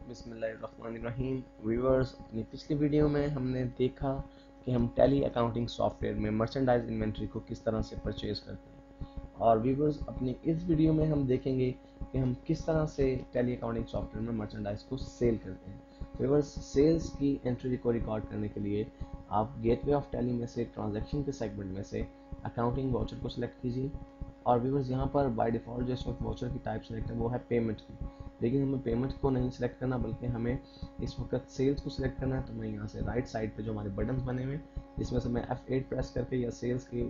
बिस्मिल्लाहिर्रहमानिर्रहीम। व्यूअर्स, अपनी पिछली वीडियो में हमने देखा कि हम टैली अकाउंटिंग सॉफ्टवेयर में मर्चेंडाइज इन्वेंट्री को किस तरह से परचेज करते हैं। और व्यूअर्स, अपनी इस वीडियो में हम देखेंगे कि हम किस तरह से टैली अकाउंटिंग सॉफ्टवेयर में मर्चेंडाइज को सेल करते हैं। व्यूअर्स, सेल्स की एंट्री को रिकॉर्ड करने के लिए आप गेटवे ऑफ टैली में से ट्रांजैक्शन के सेगमेंट में से अकाउंटिंग वाउचर को सिलेक्ट कीजिए। और व्यूअर्स, यहाँ पर बाय डिफ़ॉल्ट जो इस वक्त वाउचर की टाइप सेलेक्ट है वो है पेमेंट की, लेकिन हमें पेमेंट को नहीं सिलेक्ट करना बल्कि हमें इस वक्त सेल्स को सिलेक्ट करना है। तो मैं यहाँ से राइट साइड पे जो हमारे बटन्स बने हुए इसमें से मैं F8 प्रेस करके या सेल्स के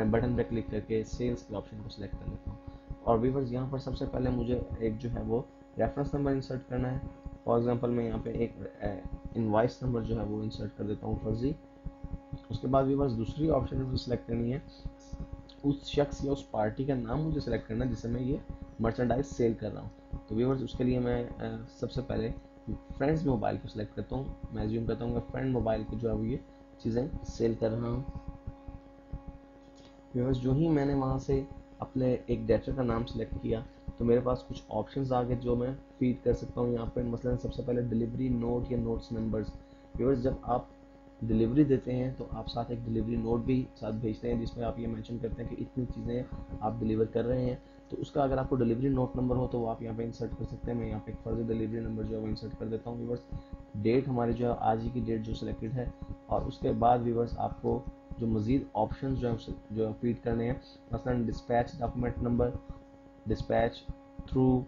बटन पे क्लिक करके सेल्स के ऑप्शन को सिलेक्ट कर लेता हूँ। और व्यूअर्स, यहाँ पर सबसे पहले मुझे एक जो है वो रेफरेंस नंबर इंसर्ट करना है। फॉर एग्जांपल मैं यहाँ पे एक इनवॉइस नंबर जो है वो इंसर्ट कर देता हूँ फर्जी। उसके बाद व्यूअर्स, दूसरी ऑप्शन मुझे सिलेक्ट करनी है उस शख्स या उस पार्टी का नाम मुझे सेलेक्ट करना है जिससे मैं ये मर्चेंडाइज सेल कर रहा हूँ। तो व्यूअर्स, उसके लिए मैं सबसे पहले फ्रेंड्स मोबाइल को सिलेक्ट करता हूँ। मैं एज्यूम करता हूँ कि फ्रेंड मोबाइल को जो है वो ये चीज़ें सेल कर रहा हूँ। व्यूअर्स, जो ही मैंने वहाँ से अपने एक डेटर का नाम सेलेक्ट किया तो मेरे पास कुछ ऑप्शंस आ गए जो मैं फीड कर सकता हूँ यहाँ पे। मसलन सबसे पहले डिलीवरी नोट या नोट्स नंबर्स। व्यूअर्स, जब आप डिलीवरी देते हैं तो आप साथ एक डिलीवरी नोट भी साथ भेजते हैं जिसमें आप ये मेंशन करते हैं कि इतनी चीज़ें आप डिलीवर कर रहे हैं। तो उसका अगर आपको डिलीवरी नोट नंबर हो तो वो आप यहाँ पे इंसर्ट कर सकते हैं। मैं यहाँ पे एक फर्दर डिलीवरी नंबर जो है वो इंसर्ट कर देता हूँ। व्यूअर्स, डेट हमारी जो है आज ही की डेट जो सिलेक्टेड है। और उसके बाद व्यूअर्स, आपको जो मज़ीद ऑप्शन जो फीड करने हैं, मसलन dispatch document number, dispatch through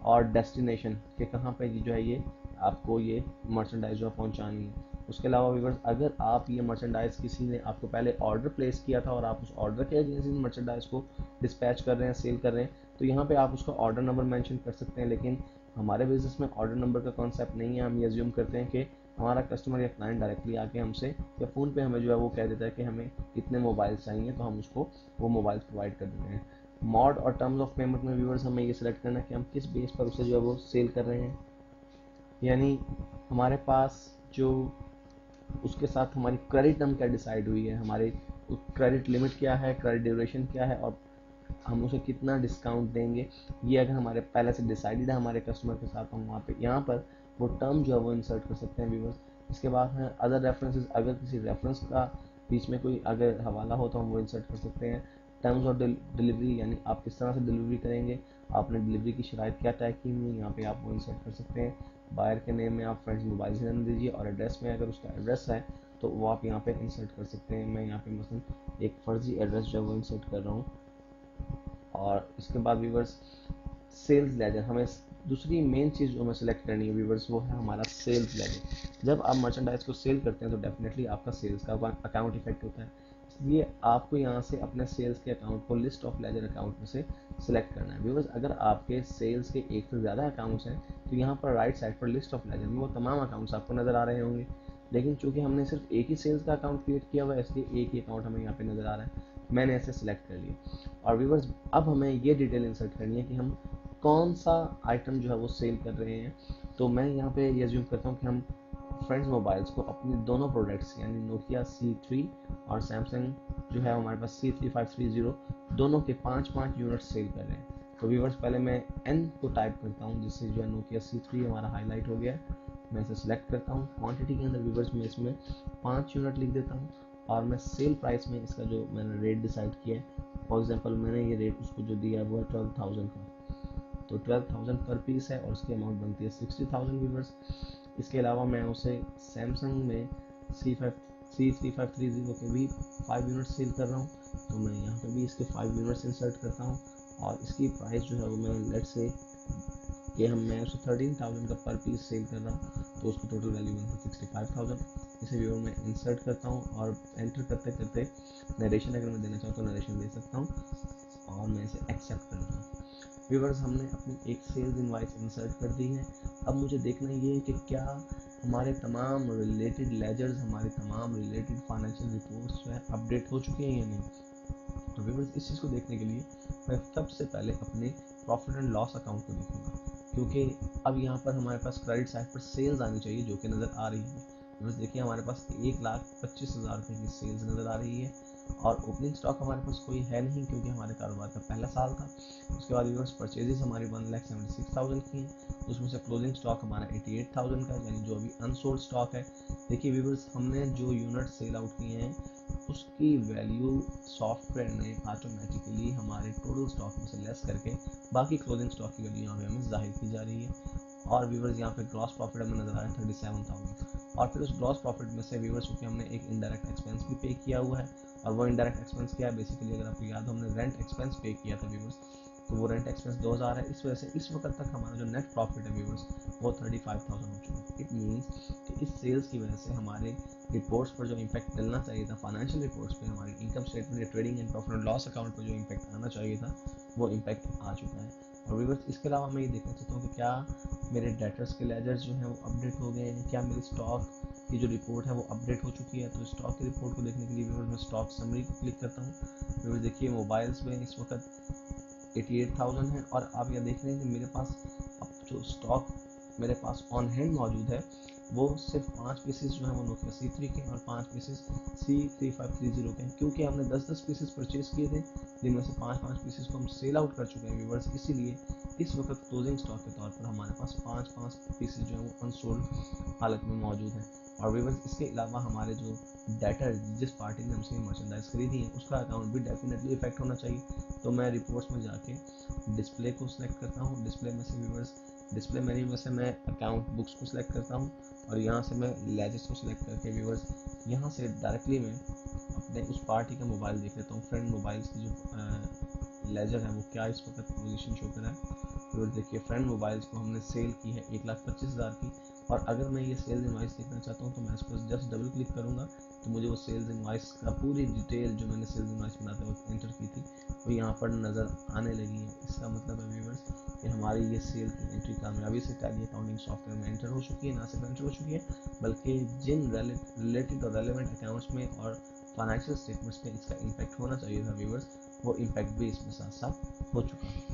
और डेस्टिनेशन के कहाँ पे जो है ये आपको ये मर्चेंडाइज जो पहुँचानी है। उसके अलावा व्यूअर्स, अगर आप ये मर्चेंडाइज किसी ने आपको पहले ऑर्डर प्लेस किया था और आप उस ऑर्डर के अगेंस्ट मर्चेंडाइज को डिस्पैच कर रहे हैं, सेल कर रहे हैं, तो यहाँ पे आप उसका ऑर्डर नंबर मेंशन कर सकते हैं। लेकिन हमारे बिजनेस में ऑर्डर नंबर का कॉन्सेप्ट नहीं है। हम ये अज्यूम करते हैं कि हमारा कस्टमर या क्लाइंट डायरेक्टली आके हमसे या फ़ोन पे हमें जो है वो कह देता है कि हमें इतने मोबाइल चाहिए, तो हम उसको वो मोबाइल प्रोवाइड कर देते हैं। मॉड और टर्म्स ऑफ पेमेंट में व्यूअर्स हमें ये सिलेक्ट करना है कि हम किस बेस पर उसे जो है वो सेल कर रहे हैं। यानी हमारे पास जो उसके साथ हमारी क्रेडिट टर्म क्या डिसाइड हुई है, हमारी क्रेडिट लिमिट क्या है, क्रेडिट ड्यूरेशन क्या है और हम उसे कितना डिस्काउंट देंगे, ये अगर हमारे पहले से डिसाइडेड है हमारे कस्टमर के साथ, हम वहाँ पे यहाँ पर वो टर्म जो है वो इंसर्ट कर सकते हैं व्यूअर्स। इसके बाद है अदर रेफरेंसेस। अगर किसी रेफरेंस का बीच में कोई अगर हवाला हो तो हम वो इंसर्ट कर सकते हैं। टर्म्स ऑफ डिलीवरी, यानी आप किस तरह से डिलीवरी करेंगे, आपने डिलीवरी की शराइत क्या तय की हुई है, यहाँ पे आप वो इंसर्ट कर सकते हैं। बायर के नेम में आप फ्रेंड्स मोबाइल से नाम दीजिए और एड्रेस में अगर उसका एड्रेस है तो वो आप यहाँ पे इंसर्ट कर सकते हैं। मैं यहाँ पे मसलन एक फर्जी एड्रेस जो है वो इंसर्ट कर रहा हूँ। और इसके बाद व्यूवर्स, सेल्स लेजर, हमें दूसरी मेन चीज़ जो हमें सेलेक्ट करनी है व्यूवर्स वो है हमारा सेल्स लेजर। जब आप मर्चेंडाइज को सेल करते हैं तो डेफिनेटली आपका सेल्स का अकाउंट इफेक्ट होता है, इसलिए आपको यहाँ से अपने सेल्स के अकाउंट को लिस्ट ऑफ लेजर अकाउंट में से सिलेक्ट करना है। व्यूवर्स, अगर आपके सेल्स के एक से ज़्यादा अकाउंट्स हैं तो यहाँ पर राइट साइड पर लिस्ट ऑफ लेजर में वो तमाम अकाउंट्स आपको नज़र आ रहे होंगे। लेकिन चूंकि हमने सिर्फ एक ही सेल्स का अकाउंट क्रिएट किया हुआ है इसलिए एक ही अकाउंट हमें यहाँ पे नज़र आ रहा है। मैंने ऐसे सिलेक्ट कर लिया। और व्यूवर्स, अब हमें ये डिटेल इंसर्ट करनी है कि हम कौन सा आइटम जो है वो सेल कर रहे हैं। तो मैं यहाँ पे ये अज्यूम करता हूँ कि हम फ्रेंड्स मोबाइल्स को अपनी दोनों प्रोडक्ट्स यानी नोकिया C3 और सैमसंग जो है हमारे पास C3530 दोनों के 5-5 यूनिट सेल कर रहे हैं। तो व्यूवर्स, पहले मैं N को टाइप करता हूँ जिससे जो है नोकिया C3 हमारा हाईलाइट हो गया। मैं इसे सिलेक्ट करता हूँ। क्वांटिटी के अंदर व्यूवर्स मैं इसमें 5 यूनिट लिख देता हूँ और मैं सेल प्राइस में इसका जो मैंने रेट डिसाइड किया है, फॉर एग्जांपल मैंने ये रेट उसको जो दिया है वो है 12,000 का। तो 12,000 पर पीस है और उसकी अमाउंट बनती है 60,000 व्यूवर्स। इसके अलावा मैं उसे सैमसंग में C3530 के भी 5 यूनिट सेल कर रहा हूँ, तो मैं यहाँ पे भी इसके 5 यूनिट्स इंसर्ट करता हूँ और इसकी प्राइस जो है वो मैं लेट से कि मैं उसे 13,000 का पर पीस सेल कर रहा हूँ, तो उसकी टोटल वैल्यू बनती है 65,000। इसे व्यूअर में इंसर्ट करता हूँ और एंटर करते करते नरेशन अगर मैं देना चाहूँ तो नरेशन दे सकता हूँ और मैं इसे एक्सेप्ट कर रहा हूँ। व्यूअर्स, हमने अपनी एक सेल्स इनवॉइस इंसर्ट कर दी है। अब मुझे देखना ये है कि क्या हमारे तमाम रिलेटेड लेजर्स, हमारे तमाम रिलेटेड फाइनेंशियल रिपोर्ट्स जो है अपडेट हो चुकी हैं या नहीं। तो व्यूअर्स, इस चीज़ को देखने के लिए मैं सबसे पहले अपने प्रॉफिट एंड लॉस अकाउंट को देखूंगा, क्योंकि अब यहाँ पर हमारे पास क्रेडिट साइड पर सेल्स आनी चाहिए जो कि नज़र आ रही है। व्यूअर्स देखिए, हमारे पास 1,25,000 रुपये की सेल्स नज़र आ रही है और ओपनिंग स्टॉक हमारे पास कोई है नहीं क्योंकि हमारे कारोबार का पहला साल था। उसके बाद व्यूअर्स परचेजेस हमारी 1,76,000 की हैं, उसमें से क्लोजिंग स्टॉक हमारा 88,000 का है, यानी जो अभी अनसोल्ड स्टॉक है। देखिए व्यूअर्स, हमने जो यूनिट सेल आउट किए हैं उसकी वैल्यू सॉफ्टवेयर ने ऑटोमेटिकली हमारे टोटल स्टॉक में से लेस करके बाकी क्लोजिंग स्टॉक की वैल्यू यहाँ पे हमें जाहिर की जा रही है। और व्यूवर्स यहाँ पे ग्रॉस प्रॉफिट हमें नजर आ रहा है 37,000। और फिर उस ग्रॉस प्रॉफिट में से व्यूवर्स क्योंकि हमने एक इनडायरेक्ट एक्सपेंस भी पे किया हुआ है, और वो इनडायरेक्ट एक्सपेंस क्या है, बेसिकली अगर आपको याद हो हमने रेंट एक्सपेंस पे किया था व्यूवर्स, तो वो रेंट एक्सपेंस 2000 है। इस वजह से इस वक्त तक हमारा जो नेट प्रॉफिट है व्यूवर्स वो 35,000 हो चुका है। इट मीन्स कि इस सेल्स की वजह से हमारे रिपोर्ट्स पर जो इम्पैक्ट डलना चाहिए था, फाइनेंशियल रिपोर्ट्स पे, हमारी इनकम स्टेटमेंट या trading and profit and loss account पर जो इम्पैक्ट आना चाहिए था वो इम्पैक्ट आ चुका है। और व्यूवर्स इसके अलावा मैं ये देखना चाहता हूँ कि क्या मेरे डेटर्स के लेजर्स जो हैं वो अपडेट हो गए हैं, क्या मेरी स्टॉक की जो रिपोर्ट है वो अपडेट हो चुकी है। तो स्टॉक की रिपोर्ट को देखने के लिए व्यूअर्स मैं स्टॉक समरी को क्लिक करता हूँ। व्यूअर्स देखिए मोबाइल्स में इस वक्त 88,000 है, और आप यह देख रहे हैं कि मेरे पास अब जो स्टॉक मेरे पास ऑन हैंड मौजूद है वो सिर्फ 5 पीसेस जो है वो नोकिया C3 के और 5 पीसेस C3530 के हैं, क्योंकि हमने 10-10 पीसेस परचेज किए थे जिनमें से 5-5 पीसेस को हम सेल आउट कर चुके हैं व्यूवर्स। इसीलिए इस वक्त क्लोजिंग स्टॉक के तौर पर हमारे पास 5-5 पीसेस जो है वो अनसोल्ड हालत में मौजूद हैं। और व्यूवर्स इसके अलावा हमारे जो डेटर जिस पार्टी ने हमसे मर्चेंडाइज खरीदी है उसका अकाउंट भी डेफिनेटली इफेक्ट होना चाहिए। तो मैं रिपोर्ट्स में जाके डिस्प्ले को सिलेक्ट करता हूँ। डिस्प्ले में से व्यूवर्स डिस्प्ले मेन्यू में से मैं अकाउंट बुक्स को सिलेक्ट करता हूँ, और यहाँ से मैं लेजेस को सिलेक्ट करके व्यूवर्स यहाँ से डायरेक्टली मैं अपने उस पार्टी का मोबाइल देख लेता हूँ। फ्रेंड मोबाइल्स की जो लेजर है वो क्या इस वक्त पोजीशन शो कर रहा है। तो देखिए फ्रेंड मोबाइल्स को हमने सेल की है 1,25,000 की, और अगर मैं ये सेल्स इनवाइस देखना चाहता हूँ तो मैं इस पर जस्ट डबल क्लिक करूँगा तो मुझे वो सेल्स इनवाइस का पूरी डिटेल जो मैंने सेल्स इनवाइस बनाते वक्त एंटर की थी वो यहाँ पर नज़र आने लगी है। इसका मतलब है व्यूवर्स कि हमारी ये सेल की एंट्री कामयाबी से टैली अकाउंटिंग सॉफ्टवेयर में एंटर हो चुकी है। ना सिर्फ एंटर हो चुकी है बल्कि जिन रिलेटेड और रेलेवेंट अकाउंट्स में और फाइनेंशियल स्टेटमेंट्स में इसका इम्पैक्ट होना चाहिए था व्यूवर्स, वो इम्पैक्ट भी इसमें साथ साथ हो चुका है।